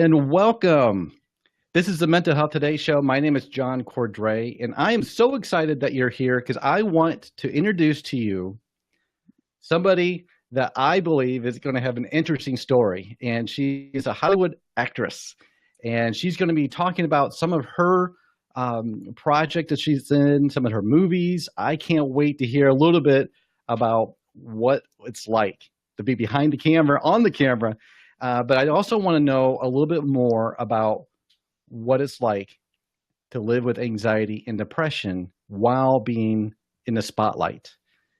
and welcome. This is the Mental Health Today show. My name is John Cordray, and I am so excited that you're here because I want to introduce to you somebody that I believe is going to have an interesting story. And she is a Hollywood actress, and she's going to be talking about some of her project that she's in, some of her movies. I can't wait to hear a little bit about what it's like to be behind the camera, on the camera. But I also want to know a little bit more about what it's like to live with anxiety and depression while being in the spotlight.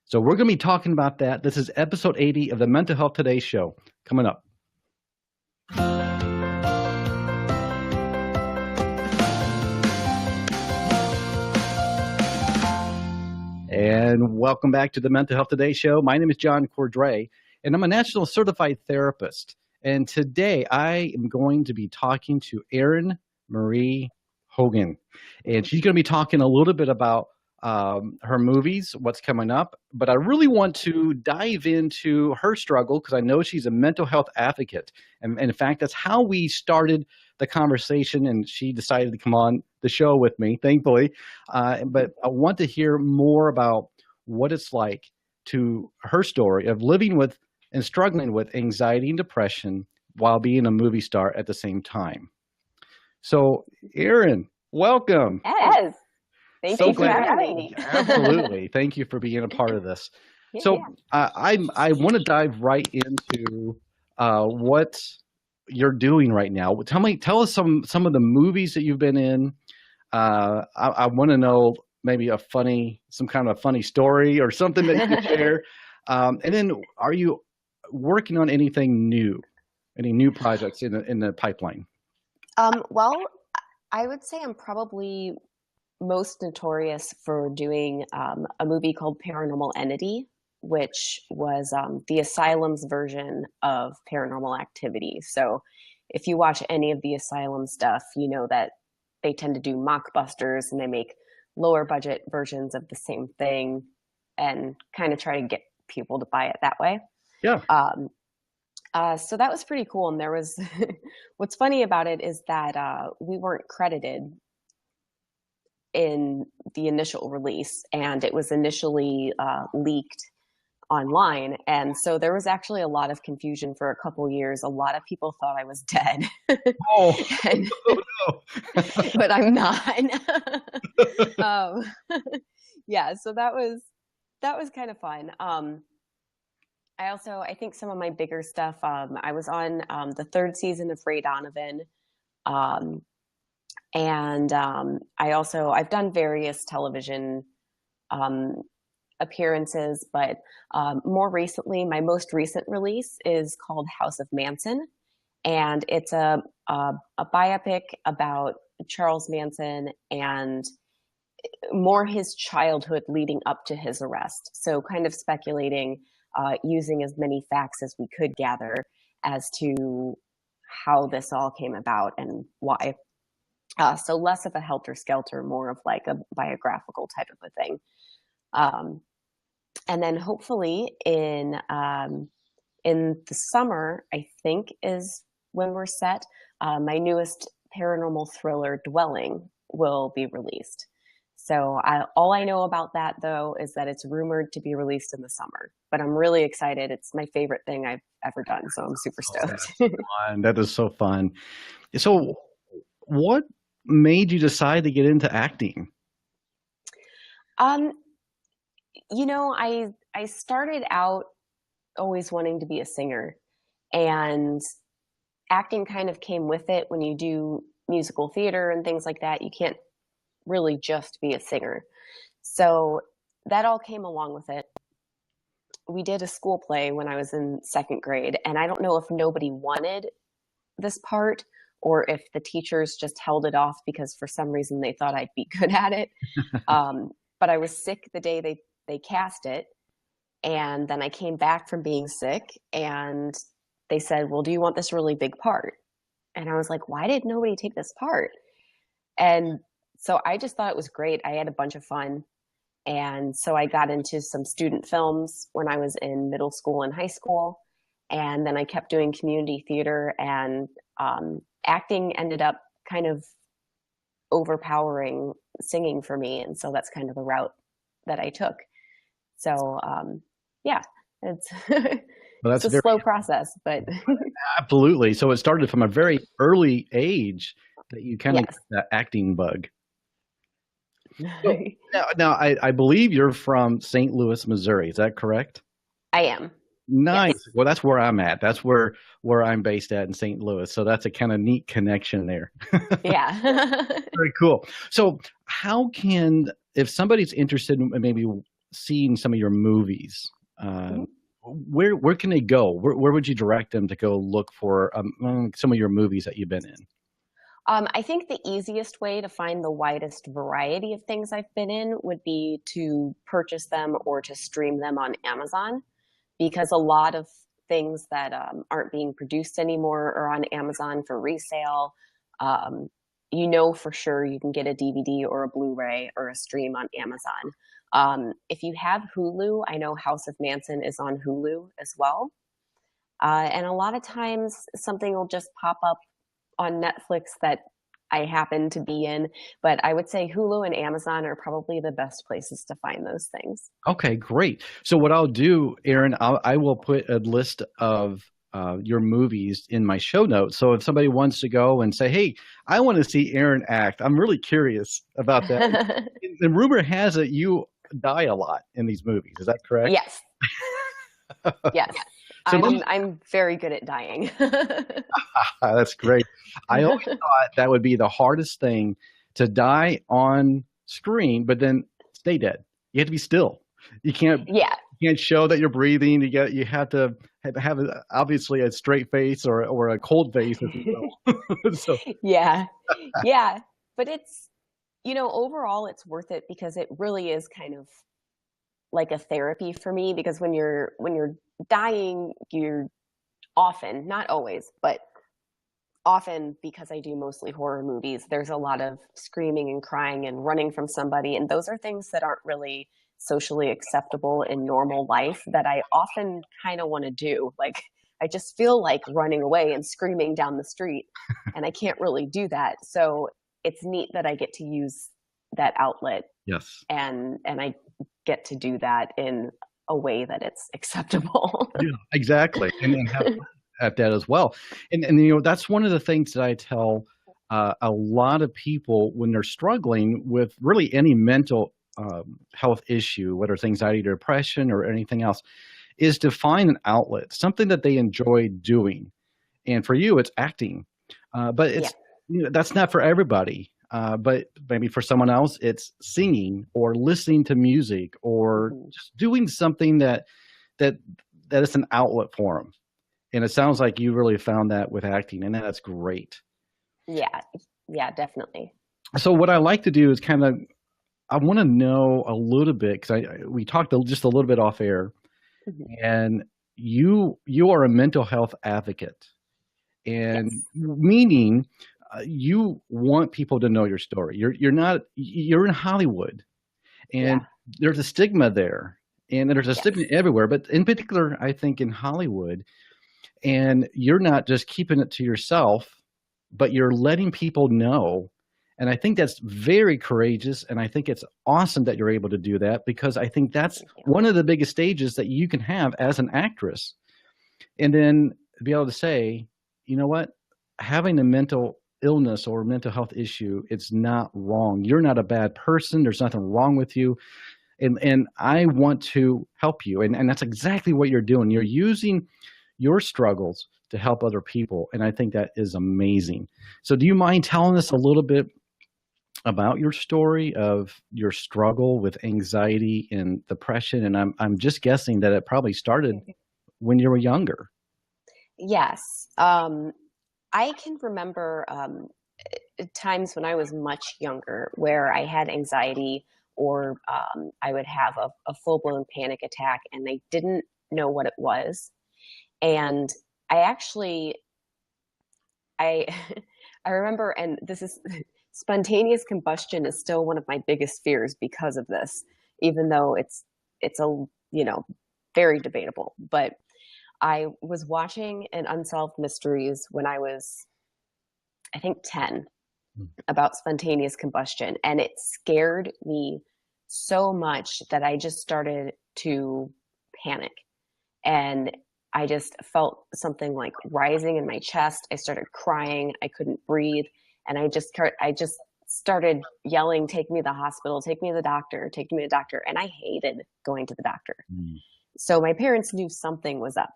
So we're going to be talking about that. This is episode 80 of the Mental Health Today show coming up. And welcome back to the Mental Health Today show. My name is John Cordray, and I'm a national certified therapist. And today I am going to be talking to Erin Marie Hogan. And she's going to be talking a little bit about her movies, what's coming up. But I really want to dive into her struggle because I know she's a mental health advocate. And in fact, that's how we started the conversation. And she decided to come on the show with me, thankfully. But I want to hear more about what it's like to her story of living with and struggling with anxiety and depression while being a movie star at the same time. So, Erin, welcome. Yes. Thank you for having me. Absolutely. Thank you for being a part of this. So, I want to dive right into what you're doing right now. Tell us some of the movies that you've been in. I want to know maybe some kind of funny story or something that you can share. And then, are you working on anything new? Any new projects in the pipeline? Well, I would say I'm probably most notorious for doing a movie called Paranormal Entity, which was the Asylum's version of Paranormal Activity. So if you watch any of the Asylum stuff, you know that they tend to do mockbusters and they make lower budget versions of the same thing and kind of try to get people to buy it that way. Yeah. So that was pretty cool. And there was, what's funny about it is that we weren't credited in the initial release, and it was initially leaked online. And so there was actually a lot of confusion for a couple years. A lot of people thought I was dead. Oh, no. But I'm not. Yeah, so that was kind of fun. I think some of my bigger stuff, I was on the third season of Ray Donovan. I've done various television appearances, but more recently, my most recent release is called House of Manson. And it's a biopic about Charles Manson and more his childhood leading up to his arrest. So kind of speculating, using as many facts as we could gather as to how this all came about and why. So less of a helter-skelter, more of like a biographical type of a thing. And then hopefully in the summer, I think is when we're set, my newest paranormal thriller, Dwelling, will be released. So all I know about that, though, is that it's rumored to be released in the summer. But I'm really excited. It's my favorite thing I've ever done, so I'm super stoked. Fun. That is so fun. So what made you decide to get into acting? I started out always wanting to be a singer, and acting kind of came with it. When you do musical theater and things like that, you can't really just be a singer. So that all came along with it. We did a school play when I was in second grade, and I don't know if nobody wanted this part or if the teachers just held it off because for some reason they thought I'd be good at it. But I was sick the day they cast it. And then I came back from being sick and they said, well, do you want this really big part? And I was like, why did nobody take this part? And so I just thought it was great. I had a bunch of fun. And so I got into some student films when I was in middle school and high school. And then I kept doing community theater and acting ended up kind of overpowering singing for me, and so that's kind of the route that I took. So yeah, it's Well, it's that's a very slow process, but absolutely. So it started from a very early age that you kind of got yes. that acting bug. So now I believe you're from St. Louis, Missouri. Is that correct? I am. Nice. Yes. Well, that's where I'm at. That's where I'm based at in St. Louis. So that's a kind of neat connection there. Yeah. Very cool. So how can if somebody's interested in maybe seeing some of your movies, Mhm. where can they go? Where would you direct them to go look for some of your movies that you've been in? I think the easiest way to find the widest variety of things I've been in would be to purchase them or to stream them on Amazon, because a lot of things that aren't being produced anymore are on Amazon for resale. Um, you know for sure you can get a DVD or a Blu-ray or a stream on Amazon. If you have Hulu, I know House of Manson is on Hulu as well. And a lot of times something will just pop up on Netflix that I happen to be in. But I would say Hulu and Amazon are probably the best places to find those things. Okay, great. So what I'll do, Erin, I will put a list of your movies in my show notes. So if somebody wants to go and say, "Hey, I want to see Erin act," I'm really curious about that. The rumor has it you die a lot in these movies. Is that correct? Yes, yes. So I'm very good at dying. that's great. I always thought that would be the hardest thing to die on screen, but then stay dead. You have to be still. You can't Yeah, you can't show that you're breathing. You have to have obviously a straight face or a cold face, if you will. So yeah, yeah. But it's, overall it's worth it because it really is kind of like a therapy for me, because when you're dying, you're often, not always, but often, because I do mostly horror movies, there's a lot of screaming and crying and running from somebody. And those are things that aren't really socially acceptable in normal life that I often kind of want to do. Like, I just feel like running away and screaming down the street, and I can't really do that. So it's neat that I get to use that outlet, yes. and I get to do that in a way that it's acceptable. Yeah, exactly, and have fun at that as well. And that's one of the things that I tell a lot of people when they're struggling with really any mental health issue, whether it's anxiety or depression or anything else, is to find an outlet, something that they enjoy doing. And for you, it's acting, but Yeah. that's not for everybody. But maybe for someone else, it's singing or listening to music or Mhm. just doing something that that is an outlet for them. And it sounds like you really found that with acting, and that's great. Yeah. Yeah, definitely. So what I like to do is kind of I want to know a little bit because we talked just a little bit off air, Mhm. and you are a mental health advocate, and Yes. meaning you want people to know your story. You're in Hollywood, and Yeah. there's a stigma there, and there's a stigma Yes. everywhere, but in particular, I think in Hollywood, and you're not just keeping it to yourself, but you're letting people know. And I think that's very courageous. And I think it's awesome that you're able to do that because I think that's Thank you. one of the biggest stages that you can have as an actress. And then be able to say, you know what, having a mental illness or mental health issue, it's not wrong. You're not a bad person. There's nothing wrong with you. And I want to help you. And that's exactly what you're doing. You're using your struggles to help other people. And I think that is amazing. So, do you mind telling us a little bit about your story of your struggle with anxiety and depression? And I'm just guessing that it probably started when you were younger. Yes. I can remember times when I was much younger where I had anxiety, or I would have a full blown panic attack and they didn't know what it was. And I actually, I, I remember, and this is spontaneous combustion is still one of my biggest fears because of this, even though it's a, you know, very debatable. But I was watching an Unsolved Mysteries when I was I think 10, Mm. about spontaneous combustion. And it scared me so much that I just started to panic. And I just felt something like rising in my chest. I started crying. I couldn't breathe. And I just started yelling, take me to the hospital, take me to the doctor, take me to the doctor. And I hated going to the doctor. Mm. So my parents knew something was up.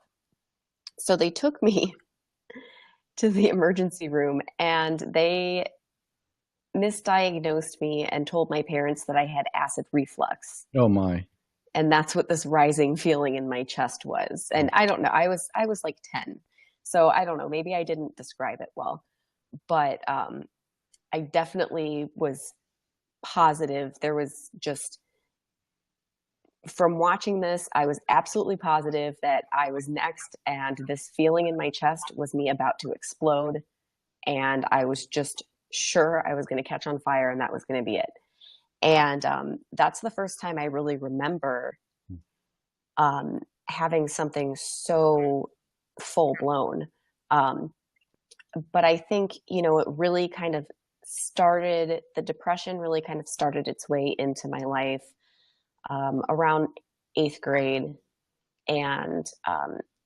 So they took me to the emergency room and they misdiagnosed me and told my parents that I had acid reflux. Oh my. And that's what this rising feeling in my chest was. And I don't know, I was like 10. So I don't know, maybe I didn't describe it well. But I definitely was positive. There was just, from watching this, I was absolutely positive that I was next, and this feeling in my chest was me about to explode. And I was just sure I was going to catch on fire and that was going to be it. And that's the first time I really remember having something so full blown. But I think, you know, it really kind of started, the depression really kind of started its way into my life around 8th grade, and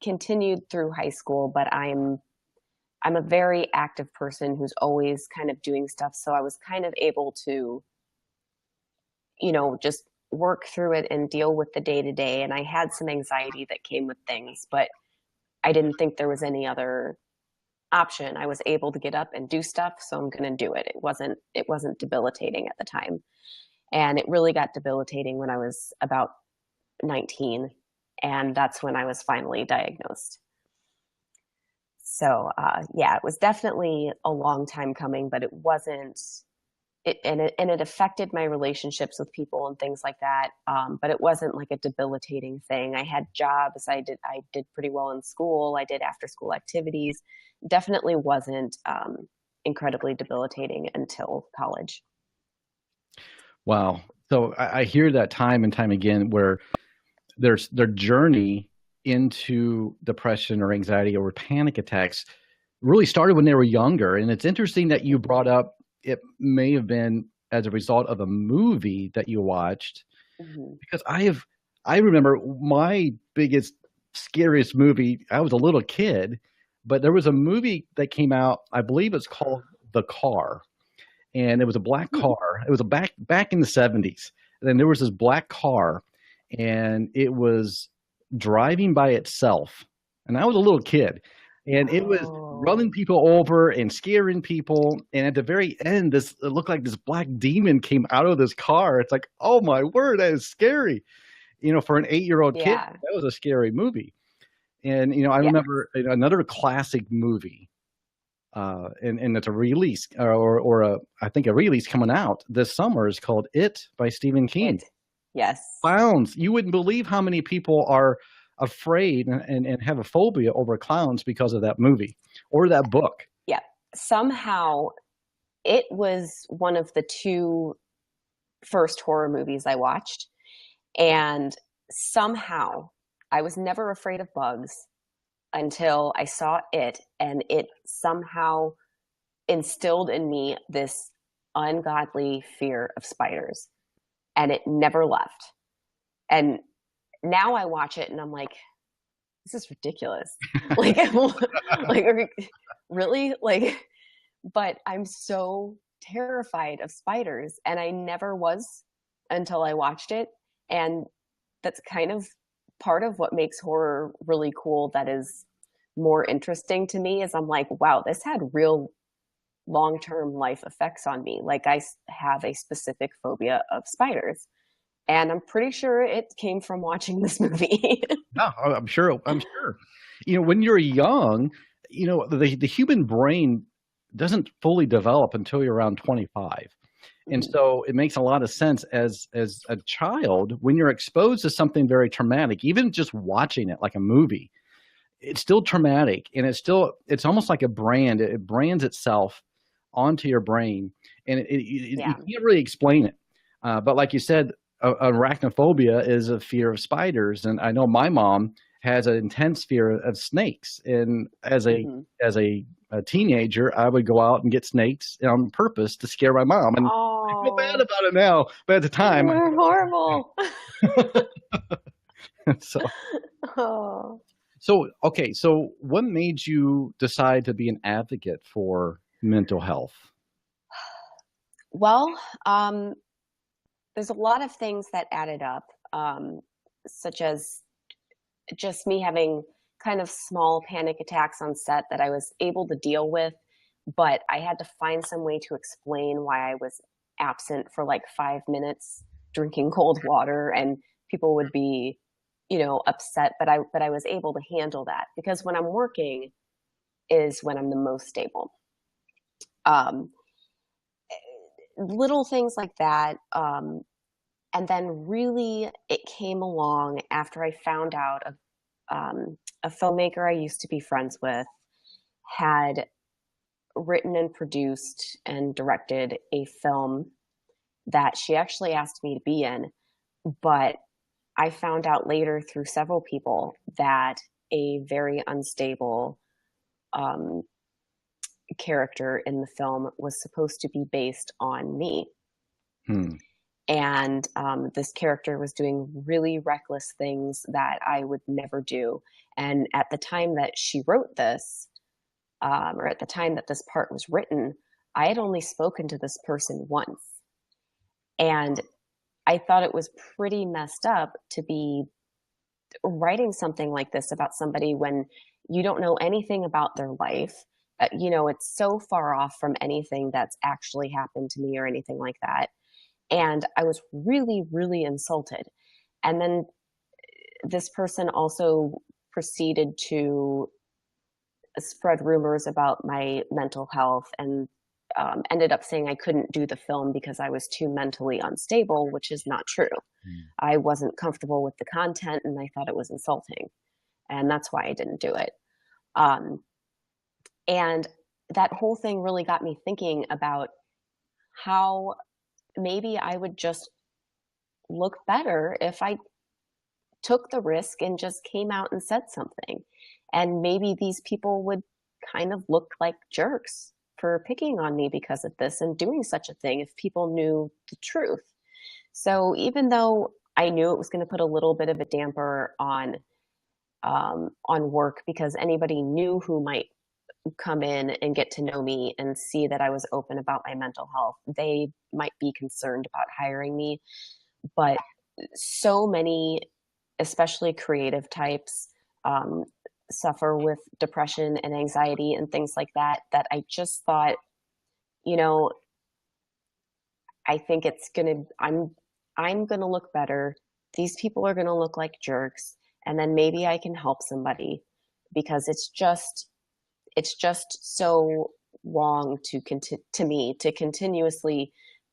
continued through high school. But I'm a very active person who's always kind of doing stuff. So I was kind of able to, you know, just work through it and deal with the day to day. And I had some anxiety that came with things, but I didn't think there was any other option. I was able to get up and do stuff, so I'm going to do it. It wasn't debilitating at the time. And it really got debilitating when I was about 19, and that's when I was finally diagnosed. So yeah, it was definitely a long time coming, but it wasn't. It affected my relationships with people and things like that. But it wasn't like a debilitating thing. I had jobs. I did pretty well in school. I did after school activities. Definitely wasn't incredibly debilitating until college. Wow. So I hear that time and time again where their journey into depression or anxiety or panic attacks really started when they were younger. And it's interesting that you brought up it may have been as a result of a movie that you watched, Mm-hmm. because I remember my biggest, scariest movie. I was a little kid, but there was a movie that came out, I believe it's called The Car, and it was a black car. It was a back in the 70s. And then there was this black car, and it was driving by itself. And I was a little kid, and it was Oh, running people over and scaring people. And at the very end, it looked like this black demon came out of this car. It's like, oh my word, that is scary. You know, for an 8-year-old kid, yeah, that was a scary movie. And I yeah. remember another classic movie, and it's a release, or I think a release coming out this summer, is called It by Stephen King. It, yes. Clowns. You wouldn't believe how many people are afraid and have a phobia over clowns because of that movie or that book. Yeah. Somehow it was one of the two first horror movies I watched. And somehow I was never afraid of bugs until I saw it. And it somehow instilled in me this ungodly fear of spiders. And it never left. And now I watch it and I'm like, this is ridiculous. Like, like, really? Like, but I'm so terrified of spiders, and I never was until I watched it. And that's kind of part of what makes horror really cool, that is more interesting to me, is I'm like, wow, this had real long-term life effects on me. Like, I have a specific phobia of spiders, and I'm pretty sure it came from watching this movie. No, I'm sure. I'm sure. When you're young, the human brain doesn't fully develop until you're around 25. And so it makes a lot of sense as a child, when you're exposed to something very traumatic, even just watching it like a movie, it's still traumatic, and it's almost like a brand. It brands itself onto your brain, and you Yeah. can't really explain it. But like you said, arachnophobia is a fear of spiders. And I know my mom has an intense fear of snakes. And as a Mhm. teenager, I would go out and get snakes on purpose to scare my mom. And I feel bad Oh, about it now, but at the time, you're horrible. so Oh. okay. So what made you decide to be an advocate for mental health? Well, there's a lot of things that added up, such as just me having kind of small panic attacks on set that I was able to deal with, but I had to find some way to explain why I was absent for like 5 minutes drinking cold water, and people would be, upset, but I was able to handle that because when I'm working is when I'm the most stable. Um, Little things like that. And then really it came along after I found out a filmmaker I used to be friends with had written and produced and directed a film that she actually asked me to be in. But I found out later through several people that a very unstable um, character in the film was supposed to be based on me. Hmm. And this character was doing really reckless things that I would never do. And at the time that she wrote this, or at the time that this part was written, I had only spoken to this person once. And I thought it was pretty messed up to be writing something like this about somebody when you don't know anything about their life. It's so far off from anything that's actually happened to me or anything like that. And I was really, really insulted. And then this person also proceeded to spread rumors about my mental health and ended up saying I couldn't do the film because I was too mentally unstable, which is not true. Hmm. I wasn't comfortable with the content and I thought it was insulting. And that's why I didn't do it. Um, and that whole thing really got me thinking about how maybe I would just look better if I took the risk and just came out and said something. And maybe these people would kind of look like jerks for picking on me because of this and doing such a thing if people knew the truth. So even though I knew it was going to put a little bit of a damper on work because anybody new who might come in and get to know me and see that I was open about my mental health, they might be concerned about hiring me. But so many, especially creative types, um, suffer with depression and anxiety and things like that, that I just thought, you know, I think I'm going to look better. These people are going to look like jerks. And then maybe I can help somebody because it's just so wrong to me to continuously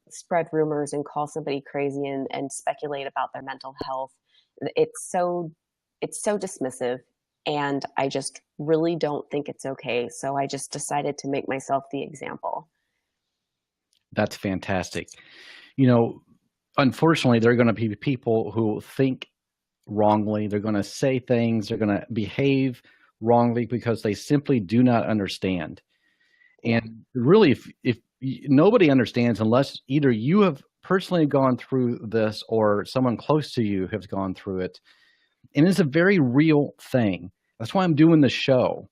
spread rumors and call somebody crazy and speculate about their mental health. It's so dismissive, and I just really don't think it's okay. So I just decided to make myself the example. That's fantastic. You know, unfortunately, there are going to be people who think wrongly. They're going to say things. They're going to behave wrongly because they simply do not understand. Yeah. And really, if nobody understands unless either you have personally gone through this or someone close to you has gone through it, and it's a very real thing. That's why I'm doing the show.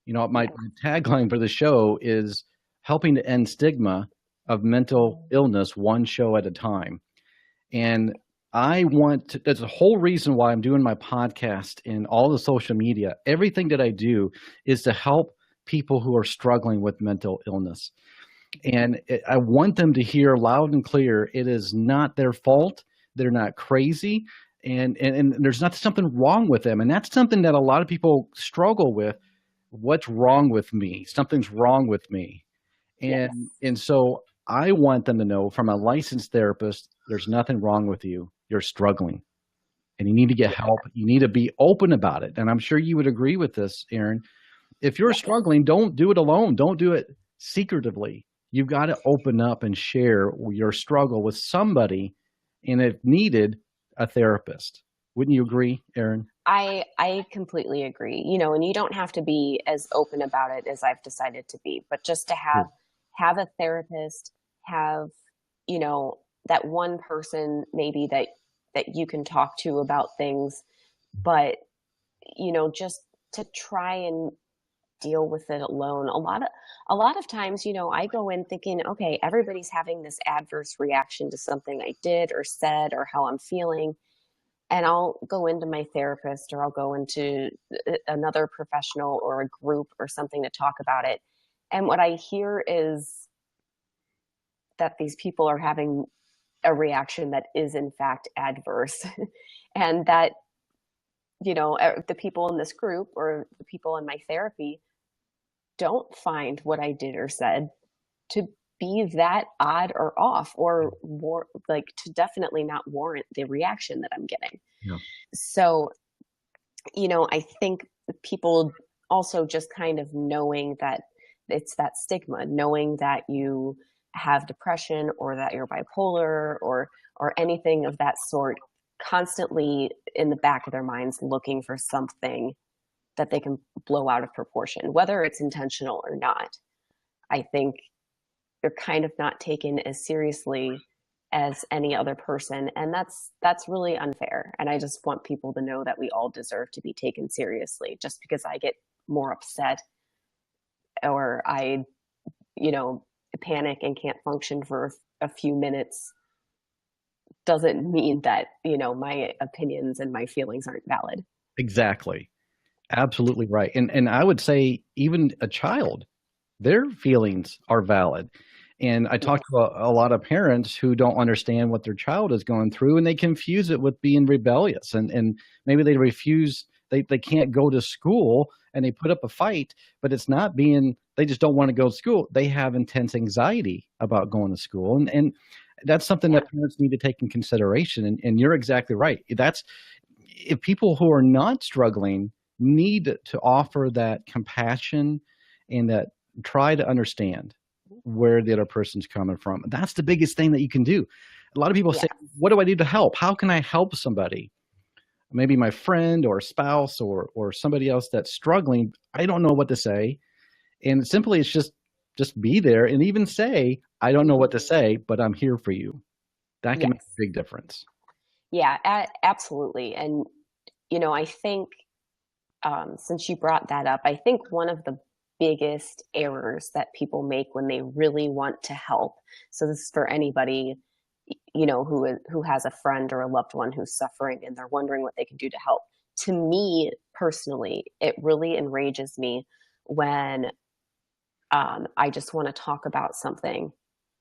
My Yeah. tagline for the show is helping to end stigma of mental illness one show at a time. And that's the whole reason why I'm doing my podcast and all the social media. Everything that I do is to help people who are struggling with mental illness. And I want them to hear loud and clear it is not their fault. They're not crazy. And there's not something wrong with them. And that's something that a lot of people struggle with. What's wrong with me? Something's wrong with me. And Yes. and so I want them to know from a licensed therapist, there's nothing wrong with you. You're struggling and you need to get Yeah. help. You need to be open about it. And I'm sure you would agree with this, Erin. If you're Yes. struggling, don't do it alone. Don't do it secretively. You've got to open up and share your struggle with somebody, and if needed, a therapist. Wouldn't you agree, Erin? I completely agree. And you don't have to be as open about it as I've decided to be, but just to have a therapist, have, that one person maybe that you can talk to about things, but just to try and deal with it alone. A lot of times, I go in thinking, okay, everybody's having this adverse reaction to something I did or said or how I'm feeling. And I'll go into my therapist or I'll go into another professional or a group or something to talk about it. And what I hear is that these people are having a reaction that is in fact adverse. And that, the people in this group or the people in my therapy don't find what I did or said to be that odd or off or like to definitely not warrant the reaction that I'm getting. Yeah. So, I think people also just kind of knowing that it's that stigma, knowing that you have depression or that you're bipolar or anything of that sort, constantly in the back of their minds looking for something that they can blow out of proportion, whether it's intentional or not. I think you're kind of not taken as seriously as any other person, and that's really unfair. And I just want people to know that we all deserve to be taken seriously. Just because I get more upset or I panic and can't function for a few minutes doesn't mean that my opinions and my feelings aren't valid. Exactly. Absolutely right. And I would say even a child, their feelings are valid. And I talk Yes. to a lot of parents who don't understand what their child is going through, and they confuse it with being rebellious. And maybe they refuse, they can't go to school and they put up a fight, but it's not being, they just don't want to go to school. They have intense anxiety about going to school. And that's something Yeah. that parents need to take in consideration. And you're exactly right. That's, if people who are not struggling need to offer that compassion and that try to understand where the other person's coming from. That's the biggest thing that you can do. A lot of people say, Yeah. what do I do to help? How can I help somebody? Maybe my friend or spouse or somebody else that's struggling. I don't know what to say. And simply it's just be there and even say, I don't know what to say, but I'm here for you. That can make Yes. a big difference. Yeah, absolutely. And I think since you brought that up, I think one of the biggest errors that people make when they really want to help. So this is for anybody, who has a friend or a loved one who's suffering and they're wondering what they can do to help. To me personally, it really enrages me when I just want to talk about something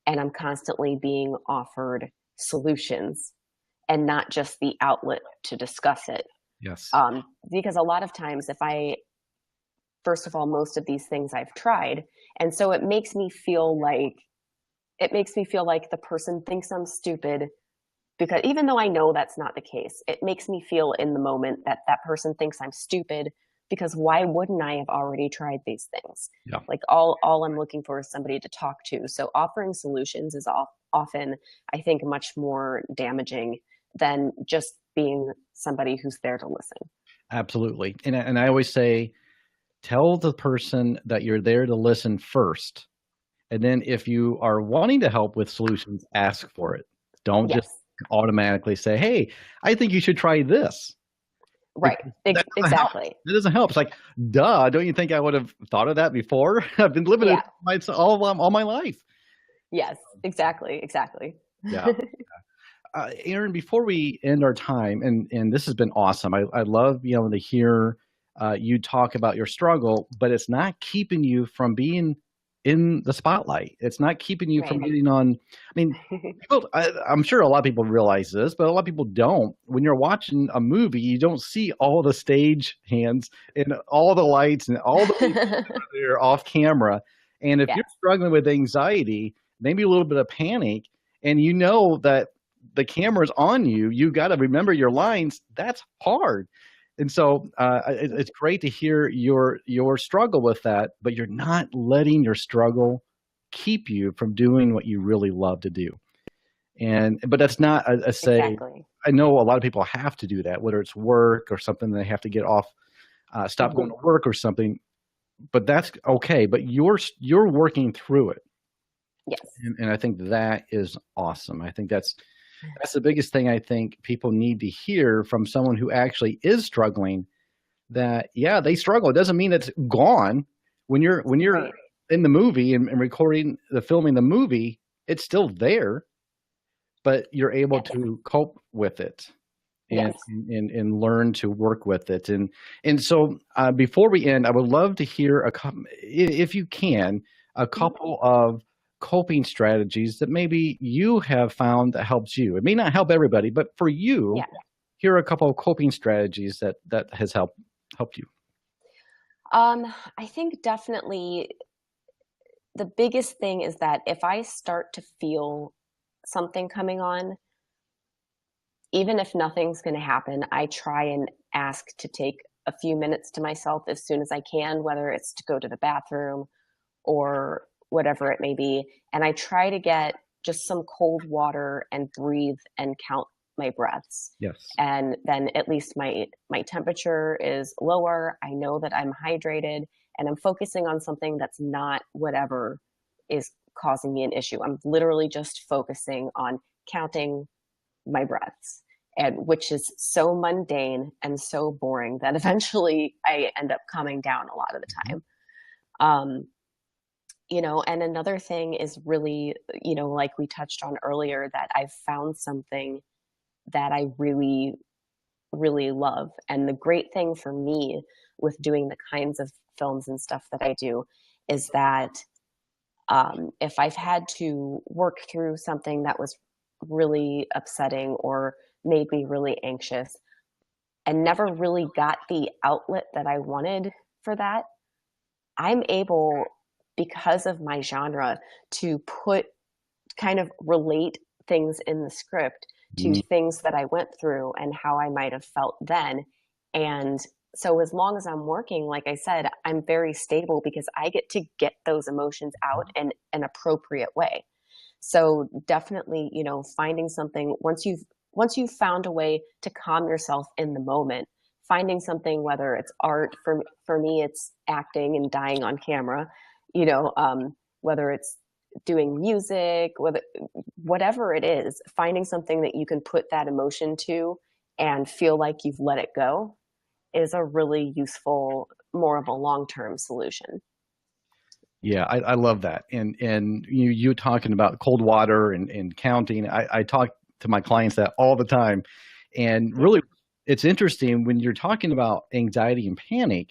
and I'm constantly being offered solutions and not just the outlet to discuss it. Yes. Because a lot of times, first of all, most of these things I've tried, and so it makes me feel like the person thinks I'm stupid, because even though I know that's not the case, it makes me feel in the moment that that person thinks I'm stupid, because why wouldn't I have already tried these things? Yeah. Like all I'm looking for is somebody to talk to. So offering solutions is often, I think, much more damaging than just being somebody who's there to listen. Absolutely. And I always say, tell the person that you're there to listen first. And then if you are wanting to help with solutions, ask for it. Don't just Yes, automatically say, hey, I think you should try this. right. Because that doesn't help. Exactly. That doesn't help. It's like, duh, don't you think I would have thought of that before? I've been living it Yeah. all my life. Yes, exactly. Yeah. Erin, before we end our time, and this has been awesome. I love being able to hear you talk about your struggle, but it's not keeping you from being in the spotlight. It's not keeping you from Right. getting on. I mean, people, I'm sure a lot of people realize this, but a lot of people don't. When you're watching a movie, you don't see all the stage hands and all the lights and all the people that are off camera. And if Yes. you're struggling with anxiety, maybe a little bit of panic, and you know that the camera's on you, you got to remember your lines. That's hard. And so it's great to hear your struggle with that, but you're not letting your struggle keep you from doing what you really love to do. But that's not a say. Exactly. I know a lot of people have to do that, whether it's work or something they have to get off, stop going Hmm. to work or something. But that's okay. But you're working through it, Yes. and I think that is awesome. I think that's the biggest thing I think people need to hear from someone who actually is struggling. That yeah, they struggle. It doesn't mean it's gone. When you're Right. in the movie and recording the filming the movie, it's still there, but you're able Yes. to cope with it and Yes. and learn to work with it. And so before we end, I would love to hear if you can, a Mhm. couple of coping strategies that maybe you have found that helps you. It may not help everybody, but for you, Yeah. here are a couple of coping strategies that has helped you. I think definitely the biggest thing is that if I start to feel something coming on, even if nothing's going to happen, I try and ask to take a few minutes to myself as soon as I can, whether it's to go to the bathroom or whatever it may be. And I try to get just some cold water and breathe and count my breaths. Yes. And then at least my temperature is lower. I know that I'm hydrated and I'm focusing on something that's not whatever is causing me an issue. I'm literally just focusing on counting my breaths, and which is so mundane and so boring that eventually I end up calming down a lot of the Mhm. time. Um, and another thing is really, like we touched on earlier, that I've found something that I really, really love. And the great thing for me with doing the kinds of films and stuff that I do is that if I've had to work through something that was really upsetting or made me really anxious and never really got the outlet that I wanted for that, I'm able, because of my genre, to put kind of relate things in the script to Mm, things that I went through and how I might have felt then. And so, as long as I'm working, like I said, I'm very stable because I get to get those emotions out in an appropriate way. So, definitely, finding something once you've found a way to calm yourself in the moment, finding something, whether it's art, for me it's acting and dying on camera, whether it's doing music, whatever it is, finding something that you can put that emotion to and feel like you've let it go is a really useful, more of a long-term solution. yeah, I love that. And you talking about cold water and counting. I talk to my clients that all the time. And Yeah. really, it's interesting when you're talking about anxiety and panic.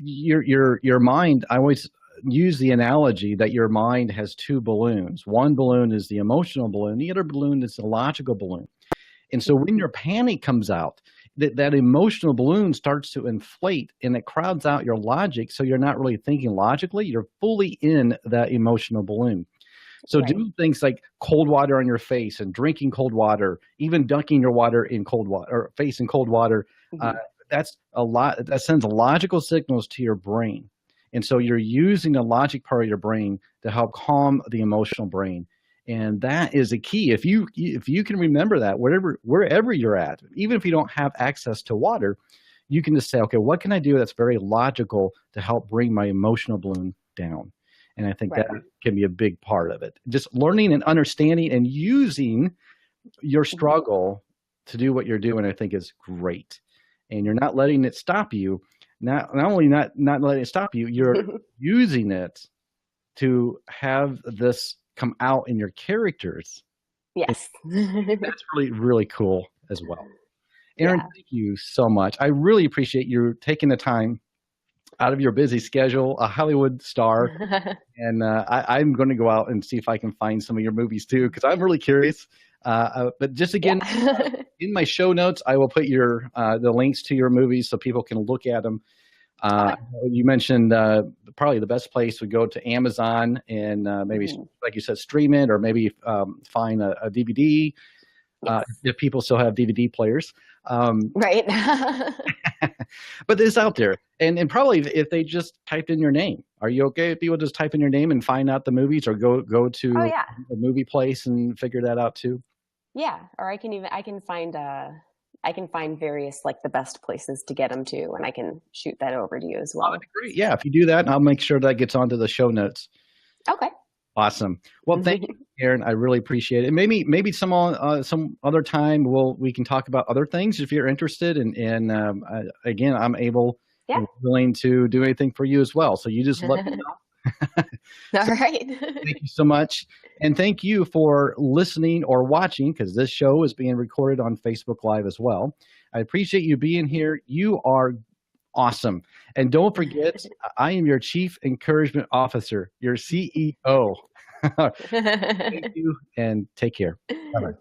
Your mind. I always use the analogy that your mind has two balloons. One balloon is the emotional balloon. The other balloon is the logical balloon. And so Mhm. when your panic comes out, that emotional balloon starts to inflate and it crowds out your logic. So you're not really thinking logically. You're fully in that emotional balloon. So Right. doing things like cold water on your face and drinking cold water, even dunking your water in cold water or face in cold water, uh, Mhm. that's a lot. That sends logical signals to your brain. And so you're using the logic part of your brain to help calm the emotional brain. And that is a key. If you can remember that wherever you're at, even if you don't have access to water, you can just say, okay, what can I do that's very logical to help bring my emotional balloon down? And I think that Right. can be a big part of it. Just learning and understanding and using your Mhm. struggle to do what you're doing, I think is great. And you're not letting it stop you. Not only not letting it stop you, you're using it to have this come out in your characters. And Yes. that's really, really cool as well. Erin, Yeah. thank you so much. I really appreciate you taking the time out of your busy schedule, a Hollywood star. And I'm going to go out and see if I can find some of your movies too, because I'm really curious. But just again, Yeah. in my show notes, I will put the links to your movies so people can look at them. Okay. You mentioned probably the best place would go to Amazon and maybe, Mhm. like you said, stream it or maybe find a DVD. Yes. if people still have DVD players. Right. But it's out there. And probably if they just typed in your name, are you okay if people just type in your name and find out the movies, or go Oh to yeah. a movie place and figure that out too? Yeah. Or I can find various like the best places to get them to, and I can shoot that over to you as Oh, well. that'd be great. Yeah, if you do that, I'll make sure that gets onto the show notes. Okay. Awesome. Well, thank you, Erin. I really appreciate it. And maybe some other time we can talk about other things if you're interested. And again, I'm able Yeah. and willing to do anything for you as well. So you just let me know. All right. Thank you so much. And thank you for listening or watching, because this show is being recorded on Facebook Live as well. I appreciate you being here. You are awesome. And don't forget, I am your Chief Encouragement Officer, your CEO. Thank you, and take care. Bye-bye.